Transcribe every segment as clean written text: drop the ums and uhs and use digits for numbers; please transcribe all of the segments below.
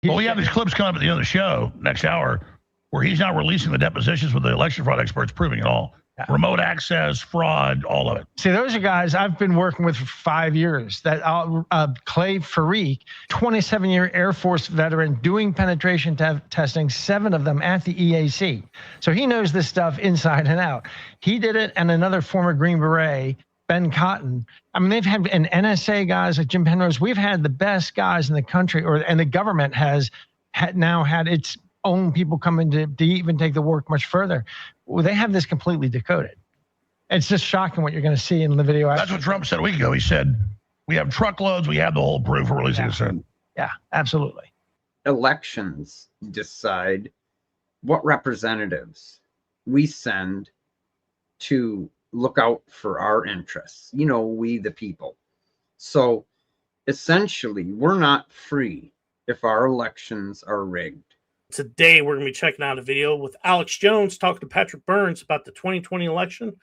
Well, we have these clips coming up at the end of the show next hour where he's now releasing the depositions with the election fraud experts proving it all. Yeah. Remote access, fraud, all of it. See, those are guys I've been working with for 5 years. That Clay Parikh, 27-year Air Force veteran, doing penetration testing, 7 of them at the EAC. So he knows this stuff inside and out. He did it, and another former Green Beret, Ben Cotten. I mean, they've had an NSA guys like Jim Penrose. We've had the best guys in the country, and the government has now had its own people come in to even take the work much further. Well, they have this completely decoded. It's just shocking what you're going to see in the video. That's what Trump said a week ago. He said, we have truckloads, we have the whole proof, we're releasing it soon. Yeah, absolutely. Elections decide what representatives we send to look out for our interests. You know, we the people. So essentially, we're not free if our elections are rigged. Today, we're going to be checking out a video with Alex Jones talking to Patrick Byrne about the 2020 election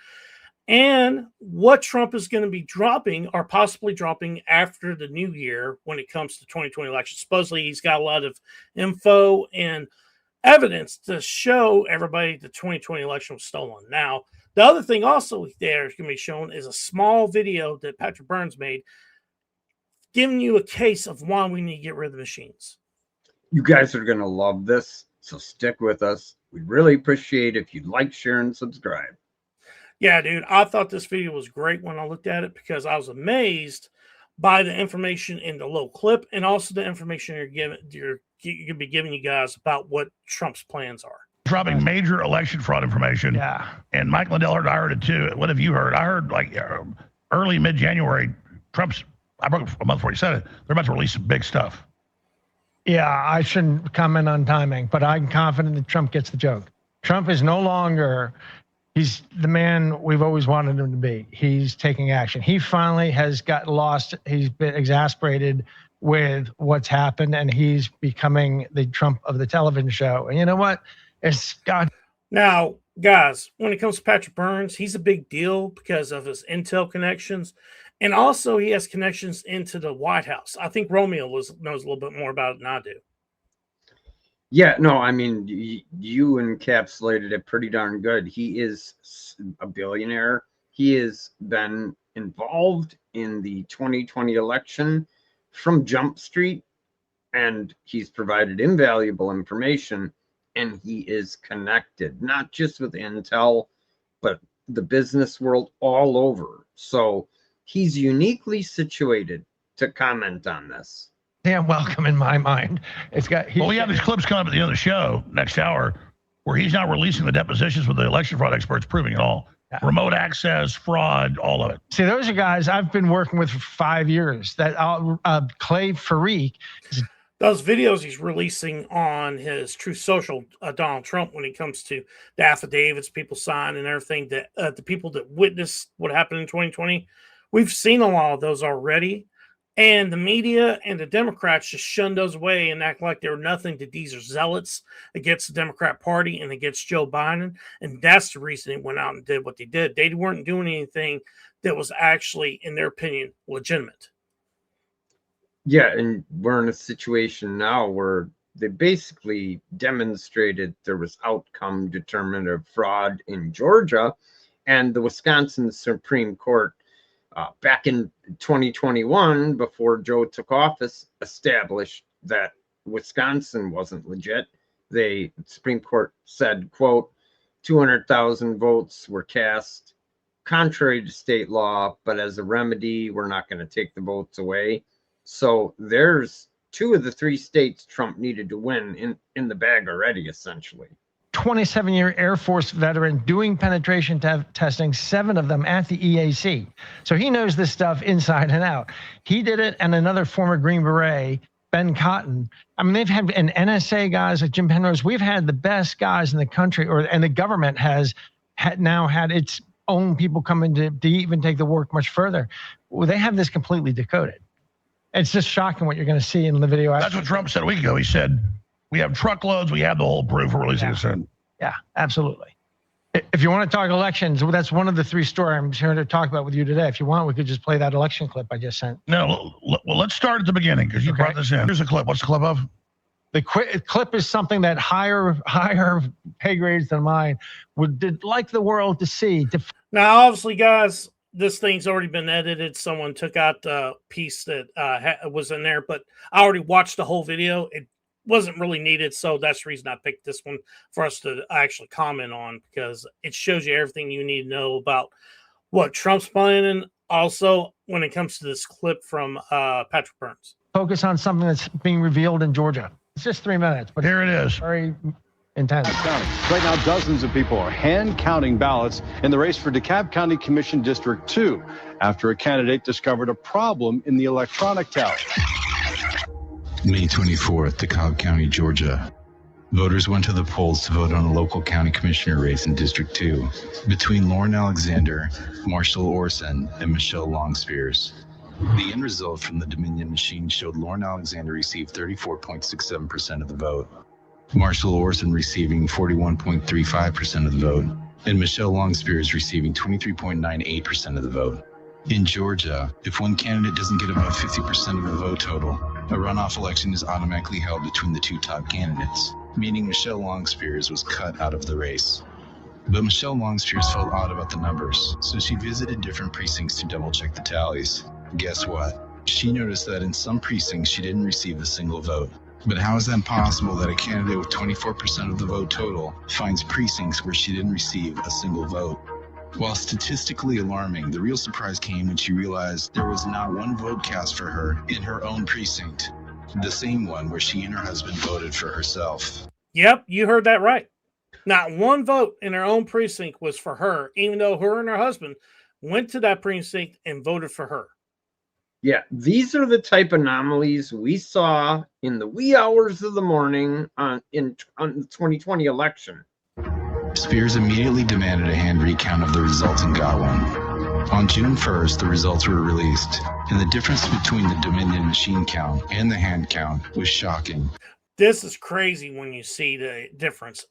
and what Trump is going to be dropping or possibly dropping after the new year when it comes to 2020 election. Supposedly, he's got a lot of info and evidence to show everybody the 2020 election was stolen. Now, the other thing also there is going to be shown is a small video that Patrick Byrne's made giving you a case of why we need to get rid of the machines. You guys are going to love this, so stick with us. We'd really appreciate if you'd like, share, and subscribe. Yeah, dude, I thought this video was great when I looked at it because I was amazed by the information in the little clip and also the information you're going to be giving you guys about what Trump's plans are. Dropping major election fraud information. Yeah. And Mike Lindell heard, I heard it too. What have you heard? I heard like early, mid-January, I broke a month before he said it, they're about to release some big stuff. Yeah, I shouldn't comment on timing, but I'm confident that Trump gets the joke. Trump is no longer, he's the man we've always wanted him to be. He's taking action. He finally has got lost. He's been exasperated with what's happened, and he's becoming the Trump of the television show. And you know what? It's God. Now, guys, when it comes to Patrick Byrne, he's a big deal because of his intel connections. And also, he has connections into the White House. I think Romeo knows a little bit more about it than I do. Yeah, no, I mean, you encapsulated it pretty darn good. He is a billionaire. He has been involved in the 2020 election from Jump Street, and he's provided invaluable information, and he is connected, not just with intel, but the business world all over. So he's uniquely situated to comment on this. Damn welcome in my mind. Well, we have these clips coming up at the end of the show next hour where he's now releasing the depositions with the election fraud experts proving it all. Yeah. Remote access, fraud, all of it. See, those are guys I've been working with for 5 years. That Clay Parikh. Those videos he's releasing on his Truth Social, Donald Trump, when it comes to the affidavits people sign and everything, that the people that witnessed what happened in 2020, we've seen a lot of those already. And the media and the Democrats just shun those away and act like they're nothing, that these are zealots against the Democrat Party and against Joe Biden. And that's the reason they went out and did what they did. They weren't doing anything that was actually, in their opinion, legitimate. Yeah, and we're in a situation now where they basically demonstrated there was outcome determinative fraud in Georgia, and the Wisconsin Supreme Court back in 2021, before Joe took office, established that Wisconsin wasn't legit. The Supreme Court said, quote, 200,000 votes were cast contrary to state law, but as a remedy, we're not going to take the votes away. So there's 2 of the 3 states Trump needed to win in the bag already, essentially. 27-year Air Force veteran, doing penetration testing, 7 of them at the EAC. So he knows this stuff inside and out. He did it, and another former Green Beret, Ben Cotten. I mean, they've had an NSA guys like Jim Penrose. We've had the best guys in the country, and the government has now had its own people come in to even take the work much further. Well, they have this completely decoded. It's just shocking what you're going to see in the video. That's what Trump said a week ago. He said, we have truckloads, we have the whole proof, we're releasing it soon. Yeah, absolutely. If you want to talk elections, well, that's one of the 3 stories I'm here to talk about with you today. If you want, we could just play that election clip I just sent. No, well, let's start at the beginning because you brought this in. Here's a clip. What's the clip of? The clip is something that higher pay grades than mine would like the world to see. Now, obviously, guys, this thing's already been edited. Someone took out the piece that was in there, but I already watched the whole video. It wasn't really needed, so that's the reason I picked this one for us to actually comment on, because it shows you everything you need to know about what Trump's planning. Also, when it comes to this clip from Patrick Burns. Focus on something that's being revealed in Georgia. It's just 3 minutes, but here it is. Very intense. Right now, dozens of people are hand counting ballots in the race for DeKalb County Commission District 2 after a candidate discovered a problem in the electronic tally. May 24th, DeKalb County, Georgia. Voters went to the polls to vote on a local county commissioner race in District 2 between Lauren Alexander, Marshall Orson, and Michelle Long Speers. The end result from the Dominion machine showed Lauren Alexander received 34.67% of the vote, Marshall Orson receiving 41.35% of the vote, and Michelle Long Speers receiving 23.98% of the vote. In Georgia, if one candidate doesn't get above 50% of the vote total, a runoff election is automatically held between the two top candidates, meaning Michelle Long Speers was cut out of the race. But Michelle Long Speers felt odd about the numbers, so she visited different precincts to double-check the tallies. Guess what? She noticed that in some precincts she didn't receive a single vote. But how is that possible that a candidate with 24% of the vote total finds precincts where she didn't receive a single vote? While statistically alarming, the real surprise came when she realized there was not one vote cast for her in her own precinct, the same one where she and her husband voted for herself. Yep, you heard that right. Not one vote in her own precinct was for her, even though her and her husband went to that precinct and voted for her. Yeah, these are the type of anomalies we saw in the wee hours of the morning on the 2020 election. Speers immediately demanded a hand recount of the results and got one. On June 1st, the results were released, and the difference between the Dominion machine count and the hand count was shocking. This is crazy when you see the difference.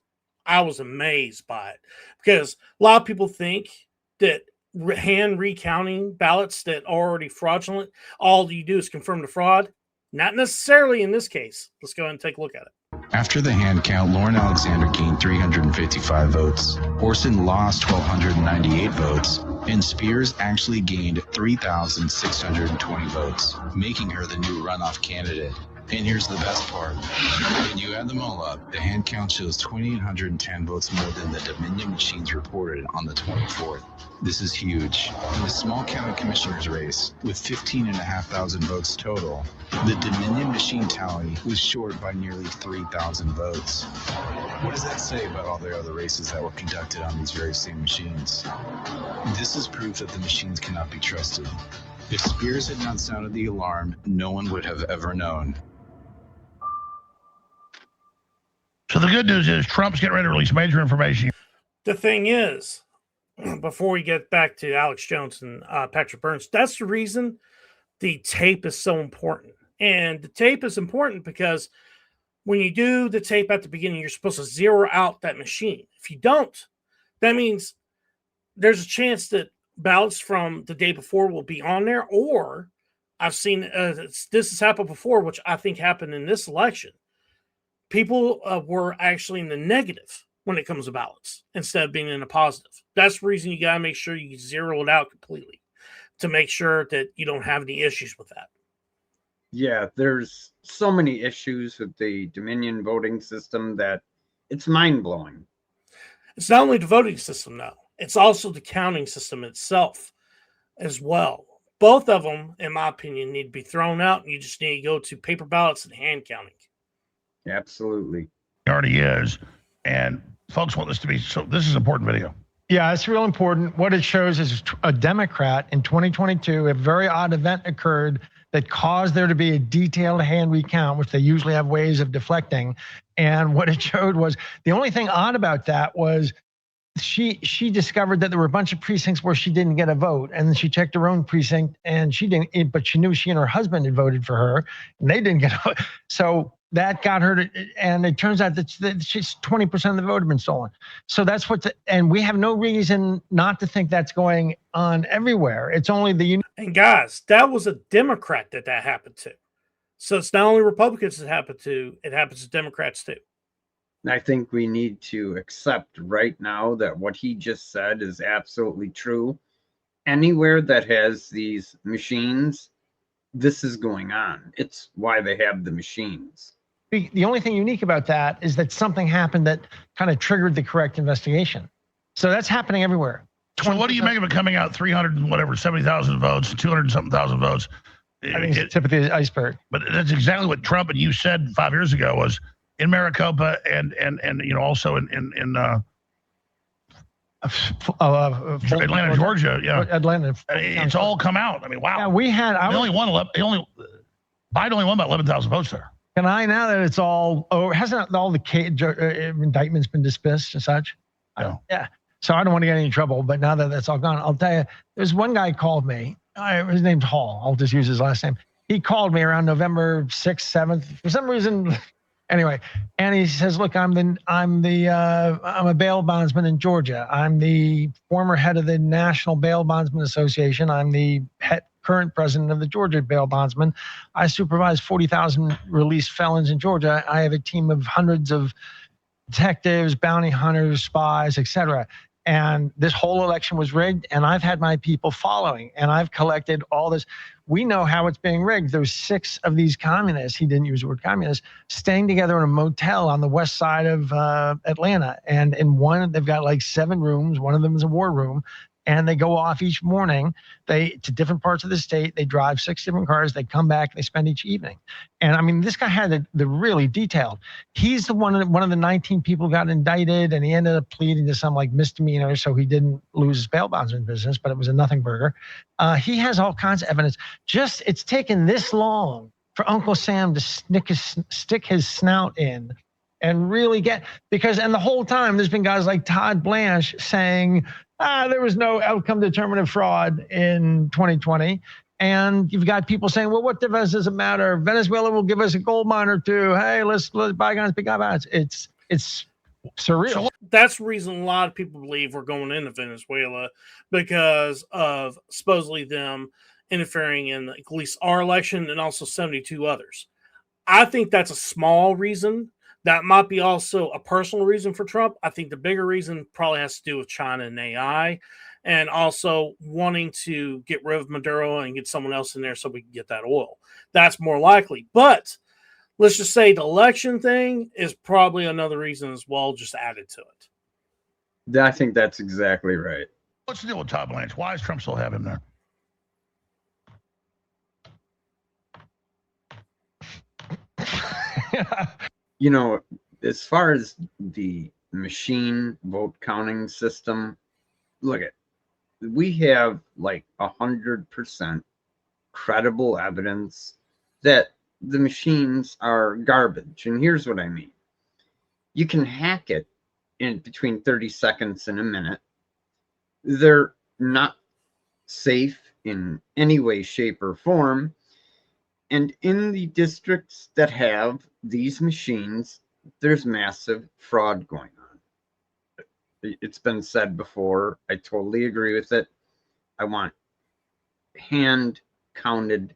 I was amazed by it, because a lot of people think that hand recounting ballots that are already fraudulent, all you do is confirm the fraud. Not necessarily in this case. Let's go ahead and take a look at it. After the hand count, Lauren Alexander gained 355 votes. Orson lost 1,298 votes, and Speers actually gained 3,620 votes, making her the new runoff candidate. And here's the best part. When you add them all up, the hand count shows 2,810 votes more than the Dominion machines reported on the 24th. This is huge. In the small county commissioner's race, with 15,500 votes total, the Dominion machine tally was short by nearly 3,000 votes. What does that say about all the other races that were conducted on these very same machines? This is proof that the machines cannot be trusted. If Speers had not sounded the alarm, no one would have ever known. So the good news is Trump's getting ready to release major information. The thing is, before we get back to Alex Jones and Patrick Burns, that's the reason the tape is so important. And the tape is important because when you do the tape at the beginning, you're supposed to zero out that machine. If you don't, that means there's a chance that ballots from the day before will be on there. Or I've seen this has happened before, which I think happened in this election. People were actually in the negative when it comes to ballots instead of being in a positive. That's the reason you got to make sure you zero it out completely to make sure that you don't have any issues with that. Yeah, there's so many issues with the Dominion voting system that it's mind-blowing. It's not only the voting system, though. It's also the counting system itself as well. Both of them, in my opinion, need to be thrown out, and you just need to go to paper ballots and hand counting. Absolutely. It already is. And folks want this to be, so this is an important video. Yeah, it's real important. What it shows is a Democrat in 2022, a very odd event occurred that caused there to be a detailed hand recount, which they usually have ways of deflecting. And what it showed was the only thing odd about that was she discovered that there were a bunch of precincts where she didn't get a vote, and then she checked her own precinct and she didn't, but she knew she and her husband had voted for her and they didn't get a vote. So that got her to, and it turns out that she's 20% of the vote had been stolen. So that's and we have no reason not to think that's going on everywhere. It's only the. And guys, that was a Democrat that happened to. So it's not only Republicans it happens to, it happens to Democrats too. I think we need to accept right now that what he just said is absolutely true. Anywhere that has these machines, this is going on. It's why they have the machines. The only thing unique about that is that something happened that kind of triggered the correct investigation. So that's happening everywhere. So what do you make of it coming out 300 and whatever, 70,000 votes, 200 and something thousand votes? I think it's tip of the iceberg. But that's exactly what Trump and you said 5 years ago was in Maricopa and also in Atlanta, Georgia. Yeah, Atlanta. It's all come out. I mean, wow. Yeah, we had. Biden only won about 11,000 votes there. Can I, now that it's all over, hasn't all the indictments been dismissed and such? No. Yeah. So I don't want to get any trouble, but now that that's all gone, I'll tell you, there's one guy called me. His name's Hall. I'll just use his last name. He called me around November 6th, 7th, for some reason. Anyway, and he says, "Look, I'm a bail bondsman in Georgia. I'm the former head of the National Bail Bondsman Association. I'm the current president of the Georgia Bail Bondsman. I supervise 40,000 released felons in Georgia. I have a team of hundreds of detectives, bounty hunters, spies, etc. And this whole election was rigged, and I've had my people following, and I've collected all this. We know how it's being rigged. There's 6 of these communists, he didn't use the word communist, staying together in a motel on the west side of Atlanta. And in one, they've got like 7 rooms. One of them is a war room. And they go off each morning to different parts of the state. They drive 6 different cars. They come back. They spend each evening. And I mean, this guy had the really detailed. He's the one of the 19 people who got indicted, and he ended up pleading to some like misdemeanor, so he didn't lose his bail bondsman business, but it was a nothing burger. He has all kinds of evidence. Just it's taken this long for Uncle Sam to stick his snout in and really and the whole time there's been guys like Todd Blanche saying, there was no outcome determinative fraud in 2020. And you've got people saying, well, what does it matter? Venezuela will give us a gold mine or two. Hey, let's bygones be bygones. It's surreal. So that's the reason a lot of people believe we're going into Venezuela, because of supposedly them interfering in at least our election and also 72 others. I think that's a small reason. That might be also a personal reason for Trump. I think the bigger reason probably has to do with China and AI, and also wanting to get rid of Maduro and get someone else in there so we can get that oil. That's more likely. But let's just say the election thing is probably another reason as well, just added to it. I think that's exactly right. What's the deal with Todd Blanche? Why does Trump still have him there? You know, as far as the machine vote counting system, look at, we have like 100% credible evidence that the machines are garbage. And here's what I mean. You can hack it in between 30 seconds and a minute. They're not safe in any way, shape, or form. And in the districts that have these machines, there's massive fraud going on. It's been said before. I totally agree with it. I want hand-counted,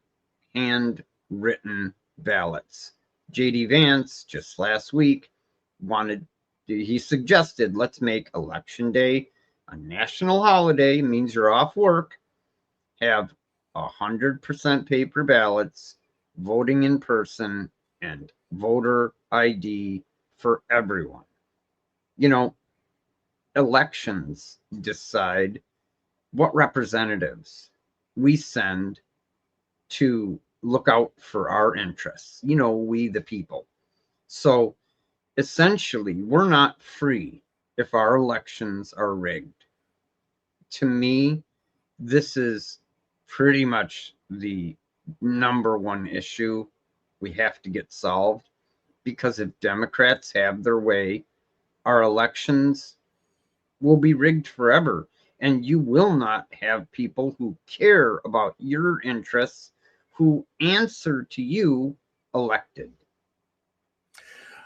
hand-written ballots. J.D. Vance, just last week, he suggested, let's make Election Day a national holiday, means you're off work, have 100% paper ballots, voting in person, and voter ID for everyone. You know, elections decide what representatives we send to look out for our interests. You know, we the people. So essentially, we're not free if our elections are rigged. To me, this is pretty much the number one issue we have to get solved, because if Democrats have their way, our elections will be rigged forever, and you will not have people who care about your interests, who answer to you, elected.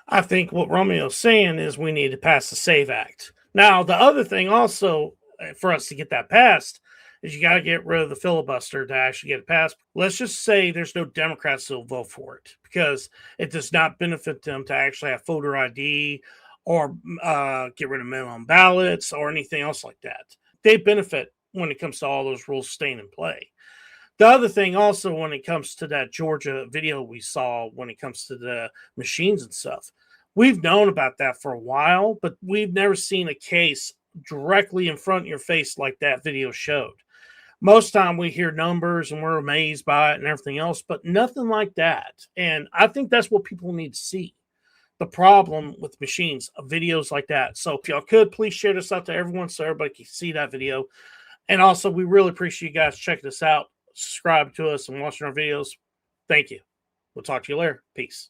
I think what Romeo's saying is we need to pass the SAVE Act. Now, the other thing also for us to get that passed is you got to get rid of the filibuster to actually get it passed. Let's just say there's no Democrats that will vote for it because it does not benefit them to actually have voter ID or get rid of minimum ballots or anything else like that. They benefit when it comes to all those rules staying in play. The other thing also when it comes to that Georgia video we saw when it comes to the machines and stuff, we've known about that for a while, but we've never seen a case directly in front of your face like that video showed. Most time we hear numbers and we're amazed by it and everything else, but nothing like that. And I think that's what people need to see. The problem with machines, videos like that. So if y'all could, please share this out to everyone so everybody can see that video. And also, we really appreciate you guys checking us out, subscribe to us, and watching our videos. Thank you. We'll talk to you later. Peace.